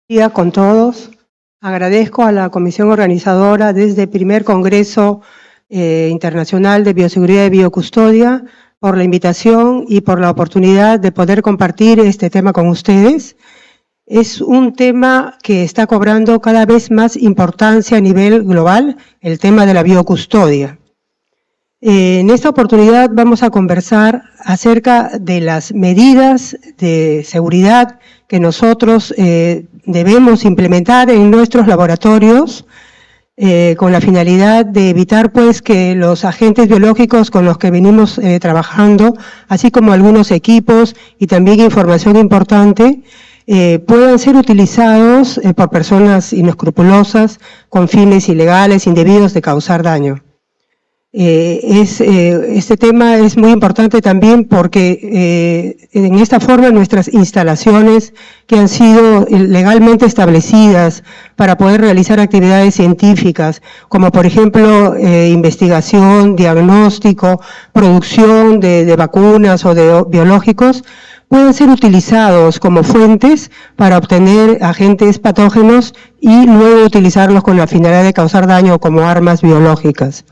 Día con todos. Agradezco a la comisión organizadora desde el primer Congreso Internacional de Bioseguridad y Biocustodia por la invitación y por la oportunidad de poder compartir este tema con ustedes. Es un tema que está cobrando cada vez más importancia a nivel global, el tema de la biocustodia. En esta oportunidad vamos a conversar acerca de las medidas de seguridad que nosotros debemos implementar en nuestros laboratorios con la finalidad de evitar pues que los agentes biológicos con los que venimos trabajando, así como algunos equipos y también información importante, puedan ser utilizados por personas inescrupulosas con fines ilegales, indebidos de causar daño. Este tema es muy importante también porque en esta forma nuestras instalaciones que han sido legalmente establecidas para poder realizar actividades científicas, como por ejemplo investigación, diagnóstico, producción de vacunas o de biológicos, pueden ser utilizados como fuentes para obtener agentes patógenos y luego utilizarlos con la finalidad de causar daño como armas biológicas.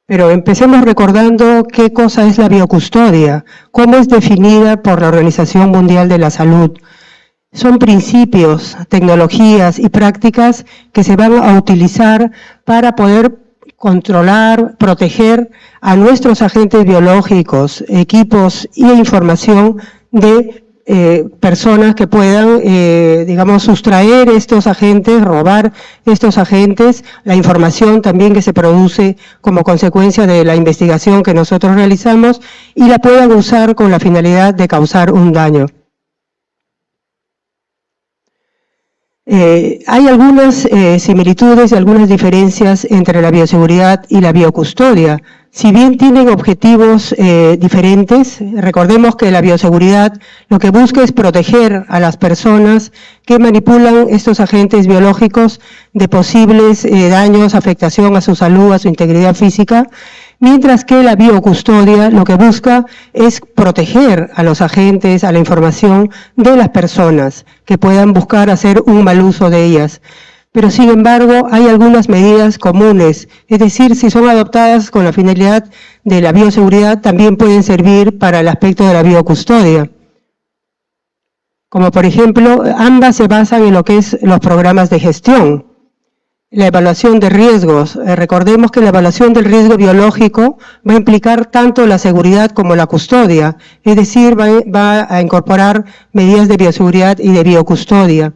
Pero empecemos recordando qué cosa es la biocustodia, cómo es definida por la Organización Mundial de la Salud. Son principios, tecnologías y prácticas que se van a utilizar para poder controlar, proteger a nuestros agentes biológicos, equipos y información de personas que puedan, digamos, sustraer estos agentes, robar estos agentes, la información también que se produce como consecuencia de la investigación que nosotros realizamos y la puedan usar con la finalidad de causar un daño. Hay algunas similitudes y algunas diferencias entre la bioseguridad y la biocustodia. Si bien tienen objetivos diferentes, recordemos que la bioseguridad lo que busca es proteger a las personas que manipulan estos agentes biológicos de posibles daños, afectación a su salud, a su integridad física, mientras que la biocustodia lo que busca es proteger a los agentes, a la información de las personas que puedan buscar hacer un mal uso de ellas. Pero sin embargo hay algunas medidas comunes, es decir, si son adoptadas con la finalidad de la bioseguridad también pueden servir para el aspecto de la biocustodia. Como por ejemplo, ambas se basan en lo que es los programas de gestión. La evaluación de riesgos. Recordemos que la evaluación del riesgo biológico va a implicar tanto la seguridad como la custodia, es decir, va a incorporar medidas de bioseguridad y de biocustodia.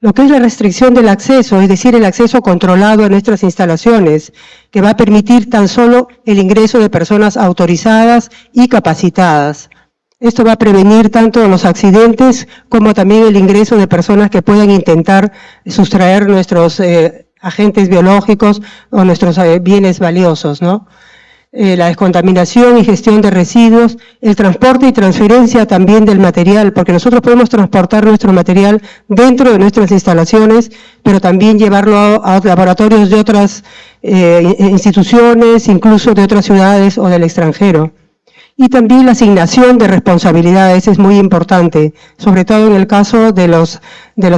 Lo que es la restricción del acceso, es decir, el acceso controlado a nuestras instalaciones, que va a permitir tan solo el ingreso de personas autorizadas y capacitadas. Esto va a prevenir tanto los accidentes como también el ingreso de personas que puedan intentar sustraer nuestros agentes biológicos o nuestros bienes valiosos, ¿no? La descontaminación y gestión de residuos, el transporte y transferencia también del material, porque nosotros podemos transportar nuestro material dentro de nuestras instalaciones, pero también llevarlo a laboratorios de otras instituciones, incluso de otras ciudades o del extranjero. Y también la asignación de responsabilidades es muy importante, sobre todo en el caso de las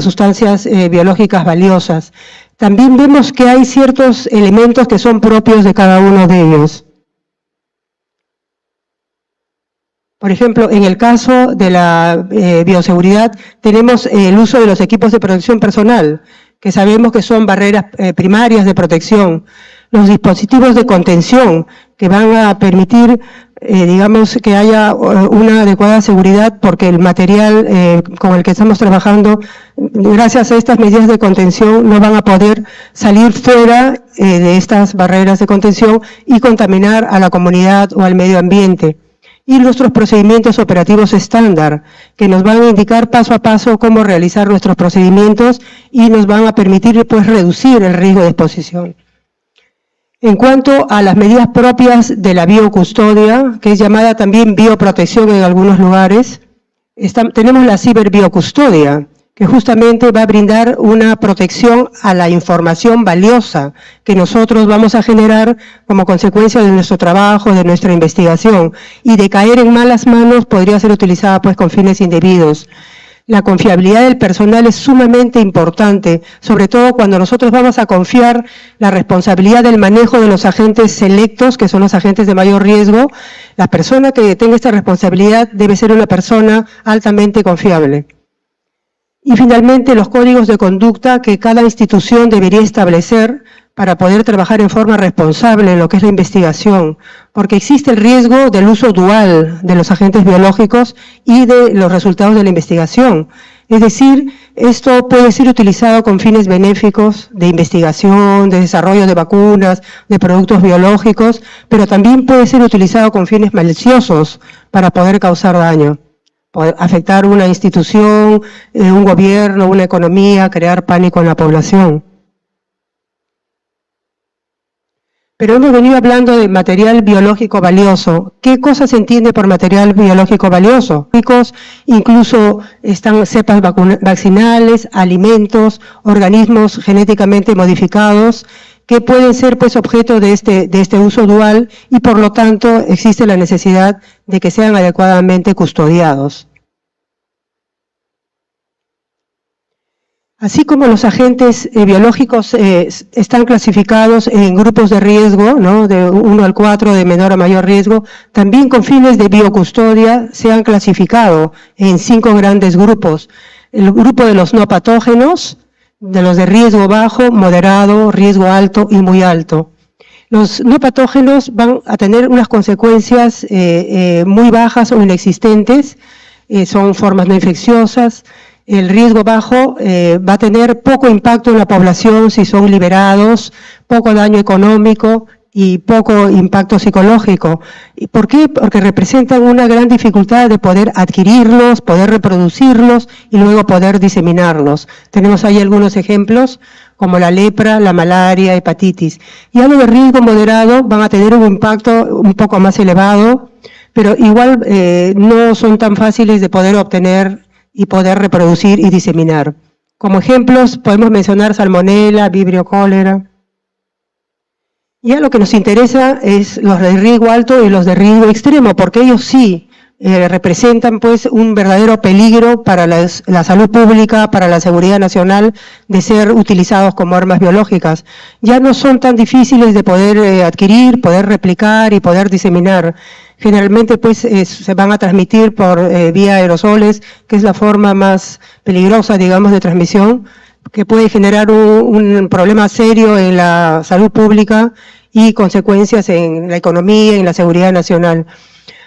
sustancias biológicas valiosas. También vemos que hay ciertos elementos que son propios de cada uno de ellos. Por ejemplo, en el caso de la bioseguridad, tenemos el uso de los equipos de protección personal, que sabemos que son barreras primarias de protección. Los dispositivos de contención, que van a permitir, digamos, que haya una adecuada seguridad, porque el material con el que estamos trabajando, gracias a estas medidas de contención, no van a poder salir fuera de estas barreras de contención y contaminar a la comunidad o al medio ambiente. Y nuestros procedimientos operativos estándar, que nos van a indicar paso a paso cómo realizar nuestros procedimientos y nos van a permitir pues reducir el riesgo de exposición. En cuanto a las medidas propias de la biocustodia, que es llamada también bioprotección en algunos lugares, tenemos la ciberbiocustodia, que justamente va a brindar una protección a la información valiosa que nosotros vamos a generar como consecuencia de nuestro trabajo, de nuestra investigación, y de caer en malas manos podría ser utilizada pues con fines indebidos. La confiabilidad del personal es sumamente importante, sobre todo cuando nosotros vamos a confiar la responsabilidad del manejo de los agentes selectos, que son los agentes de mayor riesgo. La persona que tenga esta responsabilidad debe ser una persona altamente confiable. Y finalmente, los códigos de conducta que cada institución debería establecer para poder trabajar en forma responsable en lo que es la investigación, porque existe el riesgo del uso dual de los agentes biológicos y de los resultados de la investigación. Es decir, esto puede ser utilizado con fines benéficos de investigación, de desarrollo de vacunas, de productos biológicos, pero también puede ser utilizado con fines maliciosos para poder causar daño, poder afectar una institución, un gobierno, una economía, crear pánico en la población. Pero hemos venido hablando de material biológico valioso. ¿Qué cosa se entiende por material biológico valioso? Incluso están cepas vaccinales, alimentos, organismos genéticamente modificados, que pueden ser pues objeto de este uso dual y por lo tanto existe la necesidad de que sean adecuadamente custodiados. Así como los agentes biológicos están clasificados en grupos de riesgo, ¿no?, de 1 al 4, de menor a mayor riesgo, también con fines de biocustodia se han clasificado en 5 grandes grupos. El grupo de los no patógenos, de los de riesgo bajo, moderado, riesgo alto y muy alto. Los no patógenos van a tener unas consecuencias muy bajas o inexistentes, son formas no infecciosas. El riesgo bajo va a tener poco impacto en la población si son liberados, poco daño económico y poco impacto psicológico. ¿Y por qué? Porque representan una gran dificultad de poder adquirirlos, poder reproducirlos y luego poder diseminarlos. Tenemos ahí algunos ejemplos como la lepra, la malaria, hepatitis. Y a los de riesgo moderado van a tener un impacto un poco más elevado, pero igual no son tan fáciles de poder obtener y poder reproducir y diseminar. Como ejemplos podemos mencionar salmonela, vibrio cólera. Ya lo que nos interesa es los de riesgo alto y los de riesgo extremo, porque ellos sí representan pues un verdadero peligro para la salud pública, para la seguridad nacional, de ser utilizados como armas biológicas. Ya no son tan difíciles de poder adquirir, poder replicar y poder diseminar. Generalmente pues se van a transmitir por vía aerosoles, que es la forma más peligrosa, digamos, de transmisión, que puede generar un problema serio en la salud pública y consecuencias en la economía y en la seguridad nacional.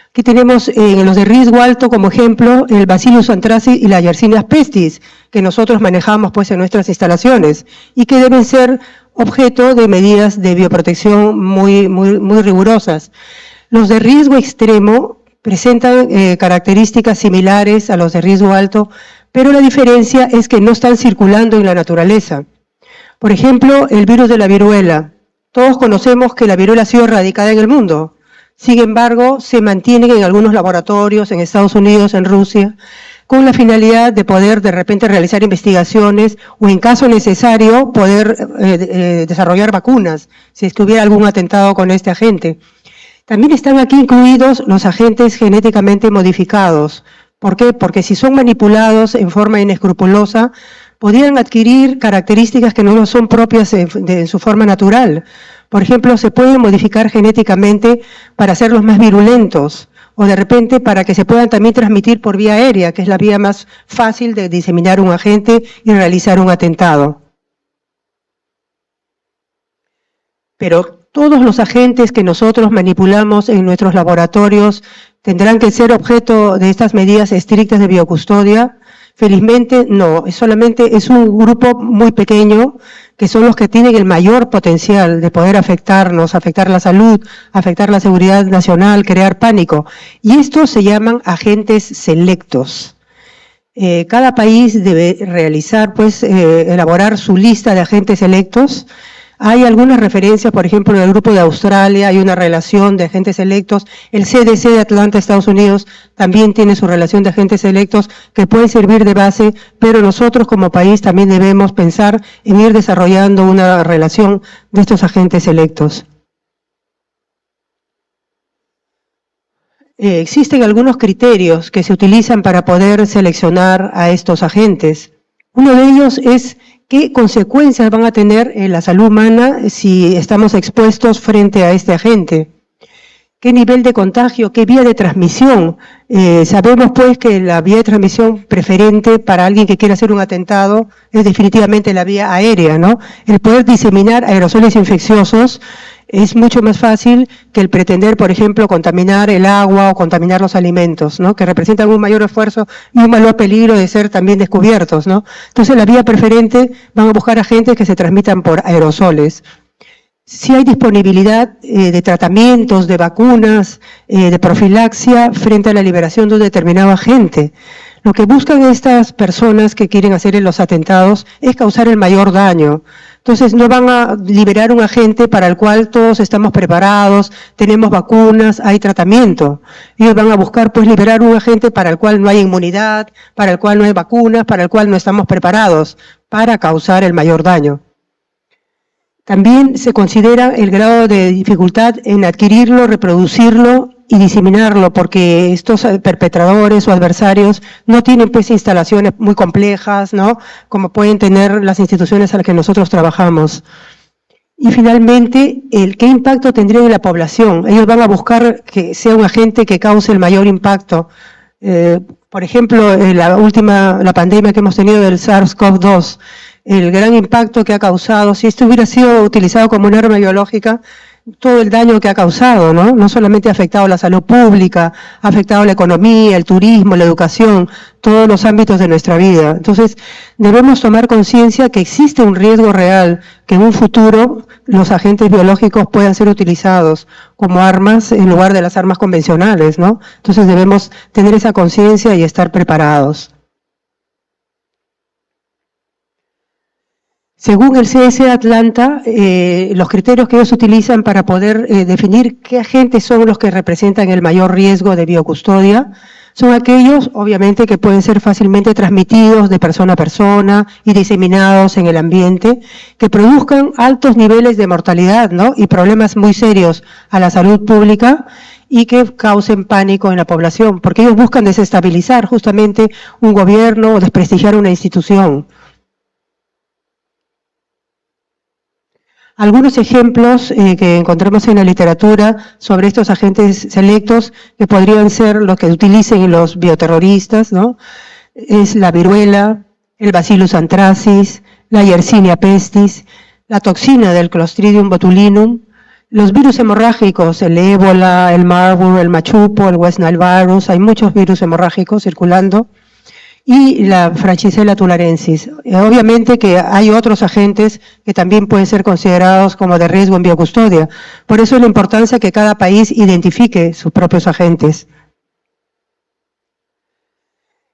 Aquí tenemos en los de riesgo alto como ejemplo el Bacillus anthracis y la Yersinia pestis, que nosotros manejamos pues en nuestras instalaciones y que deben ser objeto de medidas de bioprotección muy rigurosas. Los de riesgo extremo presentan características similares a los de riesgo alto, pero la diferencia es que no están circulando en la naturaleza. Por ejemplo, el virus de la viruela. Todos conocemos que la viruela ha sido erradicada en el mundo. Sin embargo, se mantienen en algunos laboratorios, en Estados Unidos, en Rusia, con la finalidad de poder de repente realizar investigaciones o en caso necesario poder desarrollar vacunas, si es que hubiera algún atentado con este agente. También están aquí incluidos los agentes genéticamente modificados. ¿Por qué? Porque si son manipulados en forma inescrupulosa, podrían adquirir características que no son propias de su forma natural. Por ejemplo, se pueden modificar genéticamente para hacerlos más virulentos, o de repente para que se puedan también transmitir por vía aérea, que es la vía más fácil de diseminar un agente y realizar un atentado. Pero todos los agentes que nosotros manipulamos en nuestros laboratorios tendrán que ser objeto de estas medidas estrictas de biocustodia. Felizmente no, solamente es un grupo muy pequeño que son los que tienen el mayor potencial de poder afectarnos, afectar la salud, afectar la seguridad nacional, crear pánico. Y estos se llaman agentes selectos. Cada país debe realizar, pues, elaborar su lista de agentes selectos. Hay algunas referencias, por ejemplo, en el grupo de Australia hay una relación de agentes selectos. El CDC de Atlanta, Estados Unidos, también tiene su relación de agentes selectos que puede servir de base, pero nosotros como país también debemos pensar en ir desarrollando una relación de estos agentes selectos. existen algunos criterios que se utilizan para poder seleccionar a estos agentes. Uno de ellos es qué consecuencias van a tener en la salud humana si estamos expuestos frente a este agente. ¿Qué nivel de contagio? ¿Qué vía de transmisión? Sabemos pues que la vía de transmisión preferente para alguien que quiera hacer un atentado es definitivamente la vía aérea, ¿no? El poder diseminar aerosoles infecciosos es mucho más fácil que el pretender, por ejemplo, contaminar el agua o contaminar los alimentos, ¿no? Que representan un mayor esfuerzo y un mayor peligro de ser también descubiertos, ¿no? Entonces la vía preferente van a buscar agentes que se transmitan por aerosoles. Si hay disponibilidad de tratamientos, de vacunas, de profilaxia frente a la liberación de un determinado agente. Lo que buscan estas personas que quieren hacer los atentados es causar el mayor daño. Entonces no van a liberar un agente para el cual todos estamos preparados, tenemos vacunas, hay tratamiento. Ellos van a buscar pues liberar un agente para el cual no hay inmunidad, para el cual no hay vacunas, para el cual no estamos preparados para causar el mayor daño. También se considera el grado de dificultad en adquirirlo, reproducirlo y diseminarlo, porque estos perpetradores o adversarios no tienen pues instalaciones muy complejas, ¿no? Como pueden tener las instituciones a las que nosotros trabajamos. Y finalmente, ¿qué impacto tendría en la población? Ellos van a buscar que sea un agente que cause el mayor impacto. Por ejemplo, la pandemia que hemos tenido del SARS-CoV-2, el gran impacto que ha causado, si esto hubiera sido utilizado como un arma biológica, todo el daño que ha causado, ¿no? No solamente ha afectado la salud pública, ha afectado la economía, el turismo, la educación, todos los ámbitos de nuestra vida. Entonces, debemos tomar conciencia que existe un riesgo real, que en un futuro los agentes biológicos puedan ser utilizados como armas en lugar de las armas convencionales, ¿no? Entonces debemos tener esa conciencia y estar preparados. Según el CDC Atlanta, los criterios que ellos utilizan para poder definir qué agentes son los que representan el mayor riesgo de biocustodia son aquellos, obviamente, que pueden ser fácilmente transmitidos de persona a persona y diseminados en el ambiente, que produzcan altos niveles de mortalidad, ¿no? Y problemas muy serios a la salud pública y que causen pánico en la población, porque ellos buscan desestabilizar justamente un gobierno o desprestigiar una institución. Algunos ejemplos que encontramos en la literatura sobre estos agentes selectos que podrían ser los que utilicen los bioterroristas, ¿no? Es la viruela, el Bacillus anthracis, la Yersinia pestis, la toxina del Clostridium botulinum, los virus hemorrágicos, el ébola, el Marburg, el machupo, el West Nile virus, hay muchos virus hemorrágicos circulando, y la Francisella tularensis. Obviamente que hay otros agentes que también pueden ser considerados como de riesgo en biocustodia. Por eso es la importancia que cada país identifique sus propios agentes.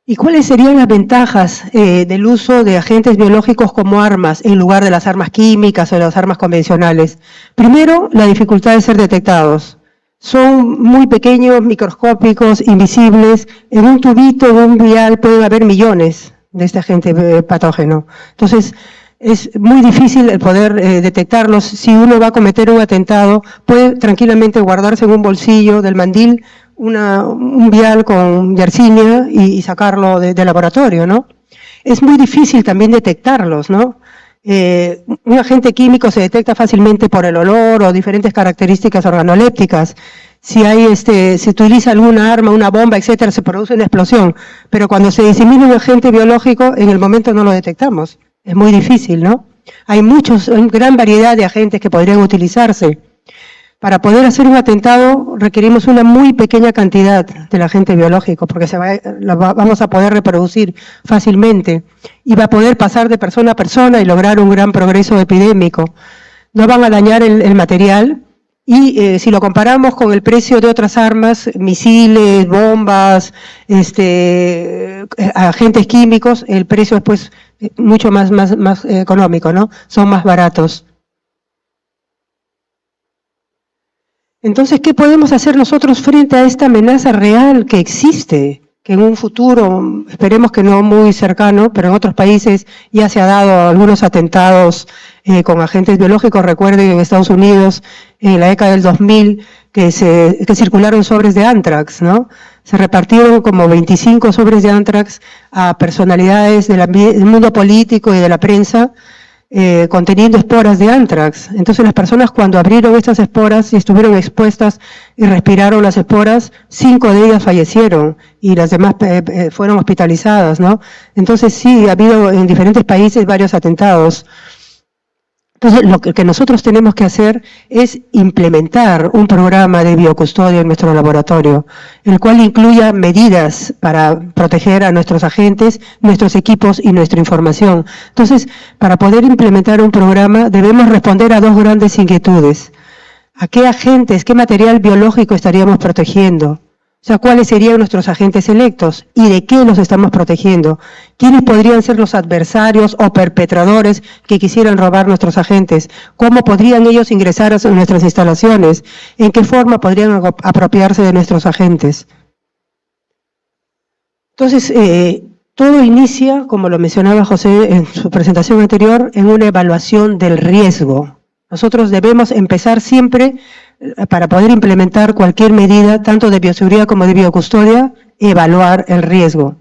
¿Y cuáles serían las ventajas del uso de agentes biológicos como armas en lugar de las armas químicas o de las armas convencionales? Primero, la dificultad de ser detectados. Son muy pequeños, microscópicos, invisibles. En un tubito, en un vial, pueden haber millones de este agente patógeno. Entonces, es muy difícil el poder detectarlos. Si uno va a cometer un atentado, puede tranquilamente guardarse en un bolsillo del mandil un vial con Yersinia y sacarlo de laboratorio, ¿no? Es muy difícil también detectarlos, ¿no? Un agente químico se detecta fácilmente por el olor o diferentes características organolépticas. Si se utiliza alguna arma, una bomba, etcétera, se produce una explosión. Pero cuando se disemina un agente biológico, en el momento no lo detectamos. Es muy difícil, ¿no? Hay gran variedad de agentes que podrían utilizarse. Para poder hacer un atentado requerimos una muy pequeña cantidad del agente biológico, porque vamos a poder reproducir fácilmente y va a poder pasar de persona a persona y lograr un gran progreso epidémico. No van a dañar el material y si lo comparamos con el precio de otras armas, misiles, bombas, agentes químicos, el precio es pues mucho más económico, ¿no? Son más baratos. Entonces, ¿qué podemos hacer nosotros frente a esta amenaza real que existe? Que en un futuro, esperemos que no muy cercano, pero en otros países ya se ha dado algunos atentados con agentes biológicos. Recuerden, en Estados Unidos, en la década del 2000, que circularon sobres de Anthrax, ¿no? Se repartieron como 25 sobres de Anthrax a personalidades del mundo político y de la prensa, conteniendo esporas de Anthrax. Entonces las personas cuando abrieron estas esporas y estuvieron expuestas y respiraron las esporas, 5 de ellas fallecieron y las demás fueron hospitalizadas, ¿no? Entonces sí, ha habido en diferentes países varios atentados. Entonces, lo que nosotros tenemos que hacer es implementar un programa de biocustodia en nuestro laboratorio, el cual incluya medidas para proteger a nuestros agentes, nuestros equipos y nuestra información. Entonces, para poder implementar un programa debemos responder a 2 grandes inquietudes. ¿A qué agentes, qué material biológico estaríamos protegiendo? O sea, ¿cuáles serían nuestros agentes electos? ¿Y de qué los estamos protegiendo? ¿Quiénes podrían ser los adversarios o perpetradores que quisieran robar nuestros agentes? ¿Cómo podrían ellos ingresar a nuestras instalaciones? ¿En qué forma podrían apropiarse de nuestros agentes? Entonces, todo inicia, como lo mencionaba José en su presentación anterior, en una evaluación del riesgo. Nosotros debemos empezar siempre, para poder implementar cualquier medida, tanto de bioseguridad como de biocustodia, evaluar el riesgo.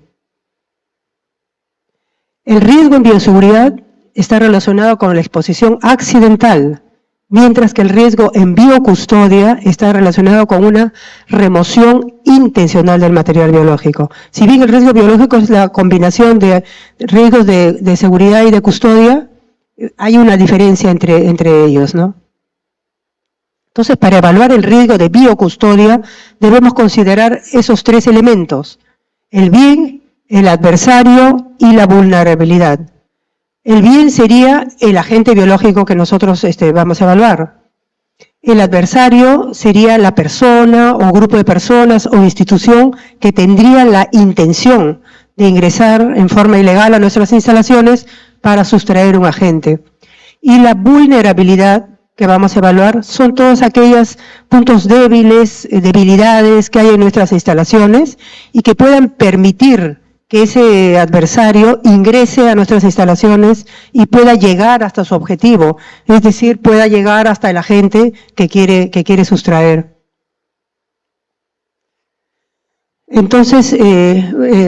El riesgo en bioseguridad está relacionado con la exposición accidental, mientras que el riesgo en biocustodia está relacionado con una remoción intencional del material biológico. Si bien el riesgo biológico es la combinación de riesgos de seguridad y de custodia, hay una diferencia entre ellos, ¿no? Entonces, para evaluar el riesgo de biocustodia, debemos considerar esos 3 elementos: el bien, el adversario y la vulnerabilidad. El bien sería el agente biológico que nosotros vamos a evaluar. El adversario sería la persona o grupo de personas o institución que tendría la intención de ingresar en forma ilegal a nuestras instalaciones para sustraer un agente. Y la vulnerabilidad que vamos a evaluar son todos aquellos puntos débiles, debilidades que hay en nuestras instalaciones y que puedan permitir que ese adversario ingrese a nuestras instalaciones y pueda llegar hasta su objetivo, es decir, pueda llegar hasta el agente que quiere sustraer. Entonces,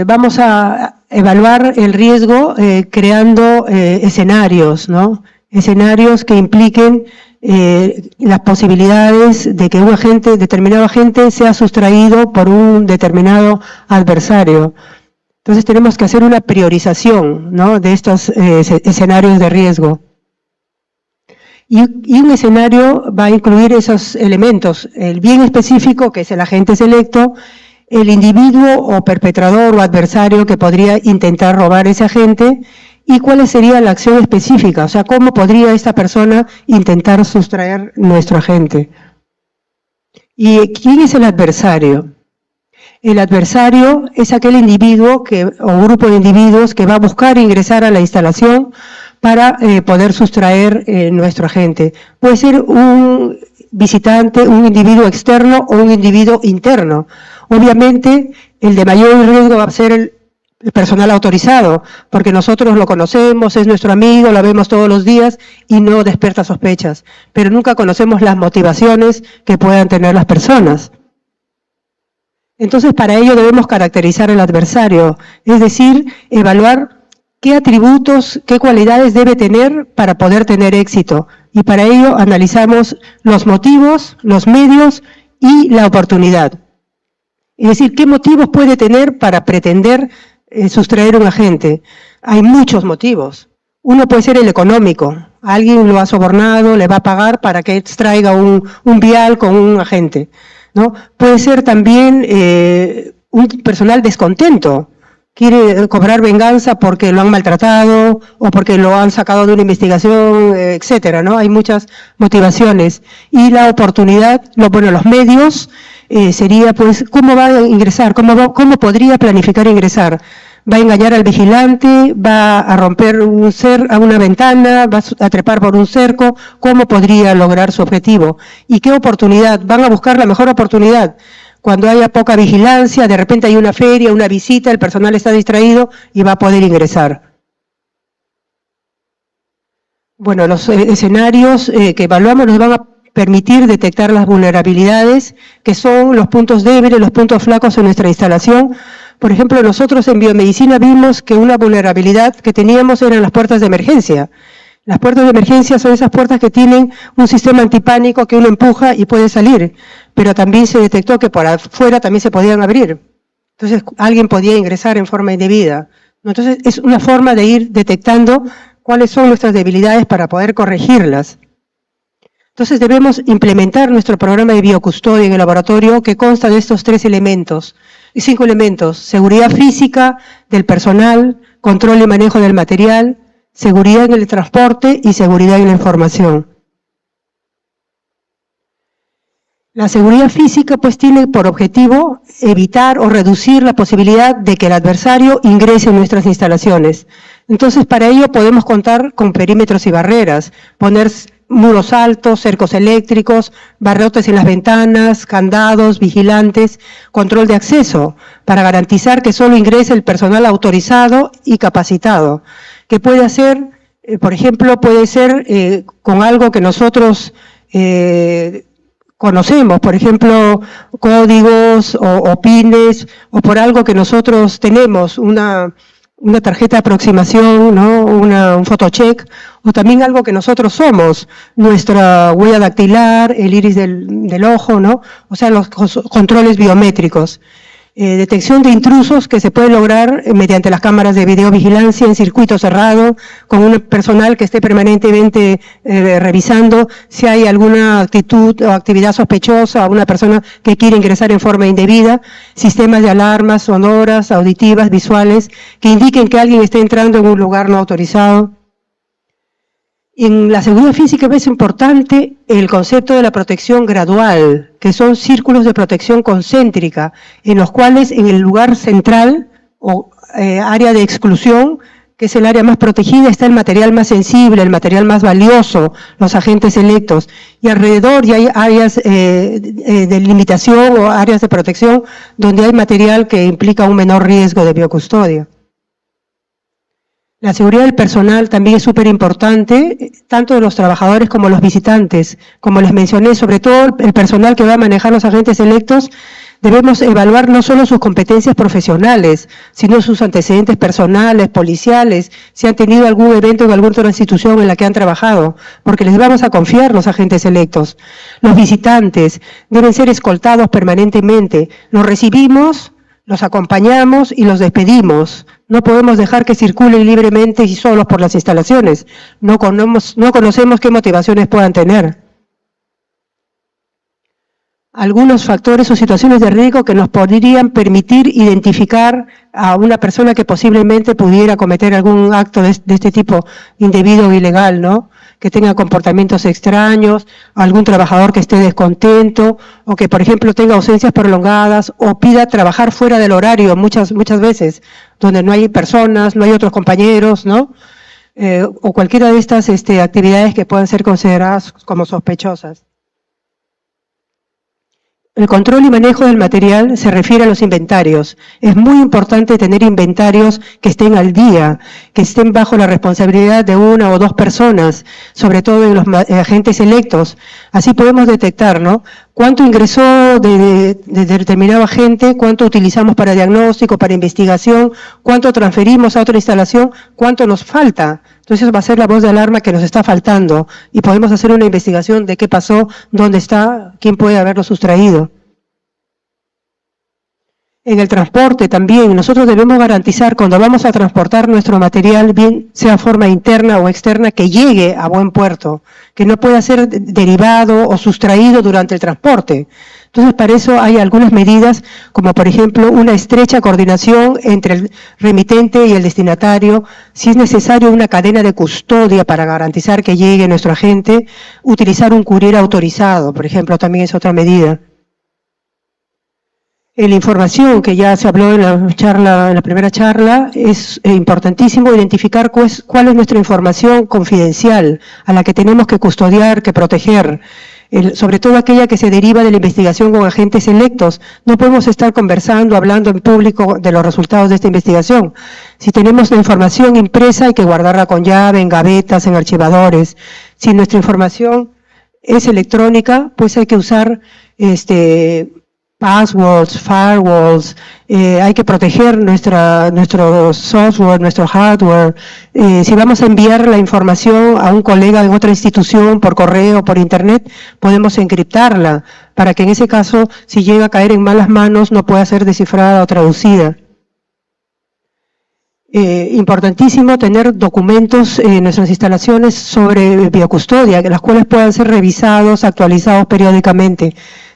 vamos a evaluar el riesgo creando escenarios, ¿no? Escenarios que impliquen las posibilidades de que un determinado agente sea sustraído por un determinado adversario. Entonces tenemos que hacer una priorización, ¿no?, de estos escenarios de riesgo. Y un escenario va a incluir esos elementos: el bien específico, que es el agente selecto, el individuo o perpetrador o adversario que podría intentar robar ese agente, y cuál sería la acción específica, o sea, cómo podría esta persona intentar sustraer nuestro agente. ¿Y quién es el adversario? El adversario es aquel individuo o grupo de individuos que va a buscar ingresar a la instalación para poder sustraer nuestro agente. Puede ser un visitante, un individuo externo o un individuo interno. Obviamente, el de mayor riesgo va a ser el personal autorizado, porque nosotros lo conocemos, es nuestro amigo, lo vemos todos los días y no despierta sospechas, pero nunca conocemos las motivaciones que puedan tener las personas. Entonces, para ello debemos caracterizar el adversario, es decir, evaluar qué atributos, qué cualidades debe tener para poder tener éxito. Y para ello analizamos los motivos, los medios y la oportunidad. Es decir, qué motivos puede tener para pretender sustraer un agente. Hay muchos motivos. Uno puede ser el económico. Alguien lo ha sobornado, le va a pagar para que extraiga un vial con un agente, ¿no? Puede ser también un personal descontento. Quiere cobrar venganza porque lo han maltratado o porque lo han sacado de una investigación, etcétera, ¿no? Hay muchas motivaciones. Y la oportunidad, los medios, sería pues cómo va a ingresar, cómo podría planificar ingresar. Va a engañar al vigilante, va a romper una ventana, va a trepar por un cerco, cómo podría lograr su objetivo. ¿Y qué oportunidad? Van a buscar la mejor oportunidad. Cuando haya poca vigilancia, de repente hay una feria, una visita, el personal está distraído y va a poder ingresar. Bueno, los escenarios que evaluamos nos van a permitir detectar las vulnerabilidades, que son los puntos débiles, los puntos flacos en nuestra instalación. Por ejemplo, nosotros en biomedicina vimos que una vulnerabilidad que teníamos eran las puertas de emergencia. Las puertas de emergencia son esas puertas que tienen un sistema antipánico que uno empuja y puede salir, pero también se detectó que por afuera también se podían abrir. Entonces, alguien podía ingresar en forma indebida. Entonces, es una forma de ir detectando cuáles son nuestras debilidades para poder corregirlas. Entonces, debemos implementar nuestro programa de biocustodia en el laboratorio que consta de estos 5 elementos: seguridad física del personal, control y manejo del material, seguridad en el transporte y seguridad en la información. La seguridad física pues tiene por objetivo evitar o reducir la posibilidad de que el adversario ingrese en nuestras instalaciones. Entonces, para ello podemos contar con perímetros y barreras, poner muros altos, cercos eléctricos, barrotes en las ventanas, candados, vigilantes, control de acceso, para garantizar que solo ingrese el personal autorizado y capacitado, que puede hacer, por ejemplo, puede ser con algo que nosotros conocemos, por ejemplo, códigos o pines, o por algo que nosotros tenemos, una tarjeta de aproximación, ¿no? Un photocheck, o también algo que nosotros somos, nuestra huella dactilar, el iris del ojo, ¿no? O sea, los controles biométricos. Detección de intrusos que se puede lograr mediante las cámaras de videovigilancia en circuito cerrado, con un personal que esté permanentemente revisando si hay alguna actitud o actividad sospechosa o una persona que quiere ingresar en forma indebida, sistemas de alarmas sonoras, auditivas, visuales, que indiquen que alguien esté entrando en un lugar no autorizado. En la seguridad física es importante el concepto de la protección gradual, que son círculos de protección concéntrica, en los cuales en el lugar central o área de exclusión, que es el área más protegida, está el material más sensible, el material más valioso, los agentes selectos, y alrededor ya hay áreas de limitación o áreas de protección donde hay material que implica un menor riesgo de biocustodia. La seguridad del personal también es súper importante, tanto de los trabajadores como los visitantes. Como les mencioné, sobre todo el personal que va a manejar los agentes selectos, debemos evaluar no solo sus competencias profesionales, sino sus antecedentes personales, policiales, si han tenido algún evento en alguna otra institución en la que han trabajado, porque les vamos a confiar los agentes selectos. Los visitantes deben ser escoltados permanentemente. Los recibimos, los acompañamos y los despedimos. No podemos dejar que circulen libremente y solos por las instalaciones. No conocemos qué motivaciones puedan tener. Algunos factores o situaciones de riesgo que nos podrían permitir identificar a una persona que posiblemente pudiera cometer algún acto de este tipo indebido o ilegal, ¿no? Que tenga comportamientos extraños, algún trabajador que esté descontento, o que, por ejemplo, tenga ausencias prolongadas, o pida trabajar fuera del horario muchas veces, donde no hay personas, no hay otros compañeros, ¿no? O cualquiera de estas actividades que puedan ser consideradas como sospechosas. El control y manejo del material se refiere a los inventarios. Es muy importante tener inventarios que estén al día, que estén bajo la responsabilidad de 1 o 2 personas, sobre todo en los agentes selectos. Así podemos detectar, ¿no? Cuánto ingresó de determinado agente, cuánto utilizamos para diagnóstico, para investigación, cuánto transferimos a otra instalación, cuánto nos falta. Entonces va a ser la voz de alarma que nos está faltando y podemos hacer una investigación de qué pasó, dónde está, quién puede haberlo sustraído. En el transporte también, nosotros debemos garantizar cuando vamos a transportar nuestro material, bien sea forma interna o externa, que llegue a buen puerto, que no pueda ser derivado o sustraído durante el transporte. Entonces, para eso hay algunas medidas, como por ejemplo una estrecha coordinación entre el remitente y el destinatario, si es necesario una cadena de custodia para garantizar que llegue nuestro agente, utilizar un courier autorizado, por ejemplo, también es otra medida. En la información que ya se habló en la primera charla, es importantísimo identificar cuál es nuestra información confidencial, a la que tenemos que custodiar, que proteger, sobre todo aquella que se deriva de la investigación con agentes selectos. No podemos estar conversando, hablando en público de los resultados de esta investigación. Si tenemos la información impresa, hay que guardarla con llave, en gavetas, en archivadores. Si nuestra información es electrónica, pues hay que usar passwords, firewalls, hay que proteger nuestro software, nuestro hardware. Si vamos a enviar la información a un colega de otra institución por correo o por internet, podemos encriptarla para que en ese caso, si llega a caer en malas manos, no pueda ser descifrada o traducida. Importantísimo tener documentos en nuestras instalaciones sobre biocustodia, las cuales puedan ser revisados, actualizados periódicamente.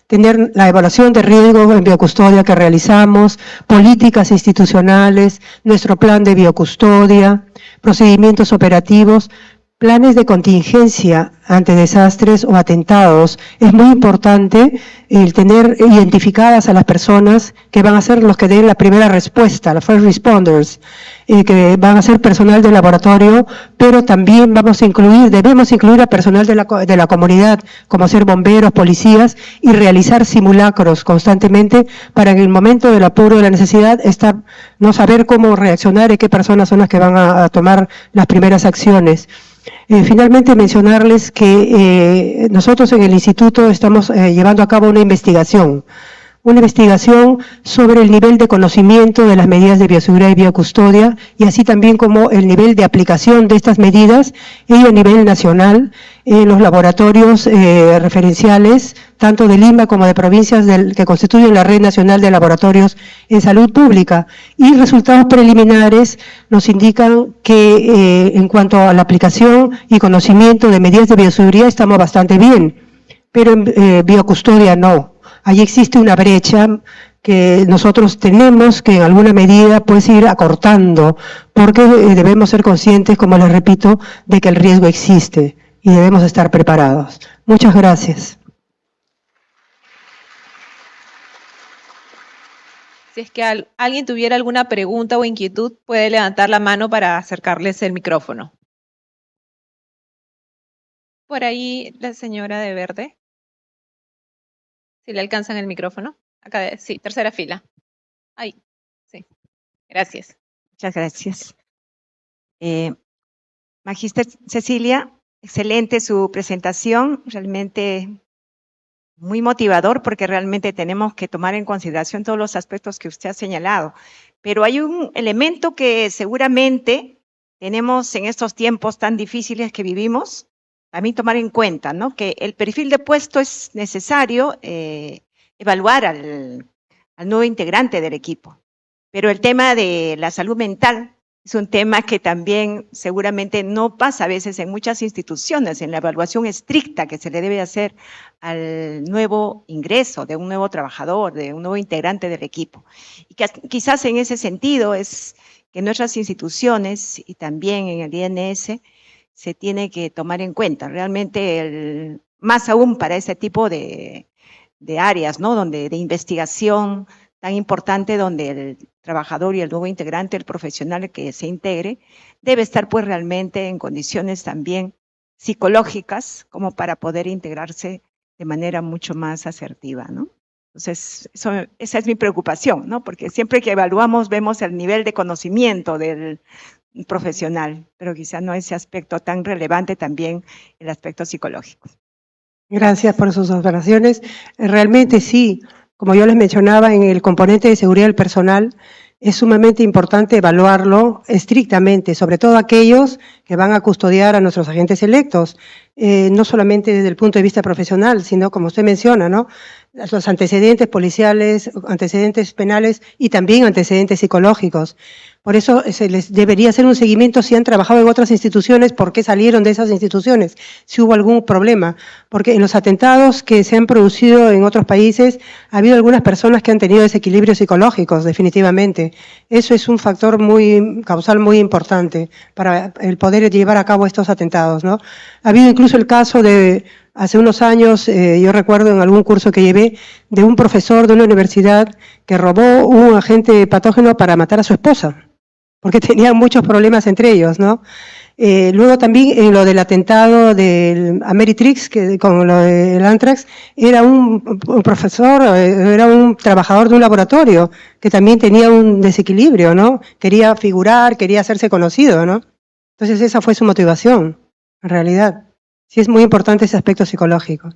Tener la evaluación de riesgo en biocustodia que realizamos, políticas institucionales, nuestro plan de biocustodia, procedimientos operativos, planes de contingencia ante desastres o atentados. Es muy importante el tener identificadas a las personas que van a ser los que den la primera respuesta, los first responders, que van a ser personal del laboratorio, pero también debemos incluir a personal de la comunidad, como ser bomberos, policías, y realizar simulacros constantemente para en el momento del apuro, de la necesidad, no saber cómo reaccionar y qué personas son las que van a tomar las primeras acciones. Finalmente mencionarles que nosotros en el instituto estamos llevando a cabo una investigación sobre el nivel de conocimiento de las medidas de bioseguridad y biocustodia, y así también como el nivel de aplicación de estas medidas y a nivel nacional en los laboratorios referenciales, tanto de Lima como de provincias que constituyen la Red Nacional de Laboratorios en Salud Pública. Y resultados preliminares nos indican que en cuanto a la aplicación y conocimiento de medidas de bioseguridad estamos bastante bien, pero en biocustodia no. Allí existe una brecha que nosotros tenemos que en alguna medida pues ir acortando, porque debemos ser conscientes, como les repito, de que el riesgo existe y debemos estar preparados. Muchas gracias. Si es que alguien tuviera alguna pregunta o inquietud, puede levantar la mano para acercarles el micrófono. Por ahí la señora de verde. Si le alcanzan el micrófono. Acá, sí, tercera fila. Ahí, sí. Gracias. Muchas gracias. Magíster Cecilia, excelente su presentación, realmente muy motivador porque realmente tenemos que tomar en consideración todos los aspectos que usted ha señalado. Pero hay un elemento que seguramente tenemos en estos tiempos tan difíciles que vivimos, también tomar en cuenta, ¿no? Que el perfil de puesto es necesario evaluar al nuevo integrante del equipo. Pero el tema de la salud mental es un tema que también seguramente no pasa a veces en muchas instituciones, en la evaluación estricta que se le debe hacer al nuevo ingreso de un nuevo trabajador, de un nuevo integrante del equipo. Y que quizás en ese sentido es que nuestras instituciones y también en el INS se tiene que tomar en cuenta. Realmente, más aún para ese tipo de áreas, ¿no? De investigación tan importante, donde el trabajador y el nuevo integrante, el profesional que se integre, debe estar pues realmente en condiciones también psicológicas como para poder integrarse de manera mucho más asertiva, ¿no? Entonces, esa es mi preocupación, ¿no? Porque siempre que evaluamos vemos el nivel de conocimiento del profesional, pero quizá no ese aspecto tan relevante también el aspecto psicológico. Gracias por sus observaciones. Realmente sí, como yo les mencionaba, en el componente de seguridad del personal es sumamente importante evaluarlo estrictamente, sobre todo aquellos que van a custodiar a nuestros agentes electos, no solamente desde el punto de vista profesional, sino como usted menciona, ¿no? Los antecedentes policiales, antecedentes penales y también antecedentes psicológicos. Por eso se les debería hacer un seguimiento si han trabajado en otras instituciones, por qué salieron de esas instituciones, si hubo algún problema. Porque en los atentados que se han producido en otros países ha habido algunas personas que han tenido desequilibrios psicológicos, definitivamente. Eso es un factor causal muy importante para el poder llevar a cabo estos atentados, ¿no? Ha habido incluso el caso de, hace unos años, yo recuerdo en algún curso que llevé, de un profesor de una universidad que robó un agente patógeno para matar a su esposa, porque tenían muchos problemas entre ellos, ¿no? Luego también en lo del atentado del Ameritrix, con lo del Antrax, era un profesor, era un trabajador de un laboratorio que también tenía un desequilibrio, ¿no? Quería figurar, quería hacerse conocido, ¿no? Entonces esa fue su motivación, en realidad. Sí, es muy importante ese aspecto psicológico.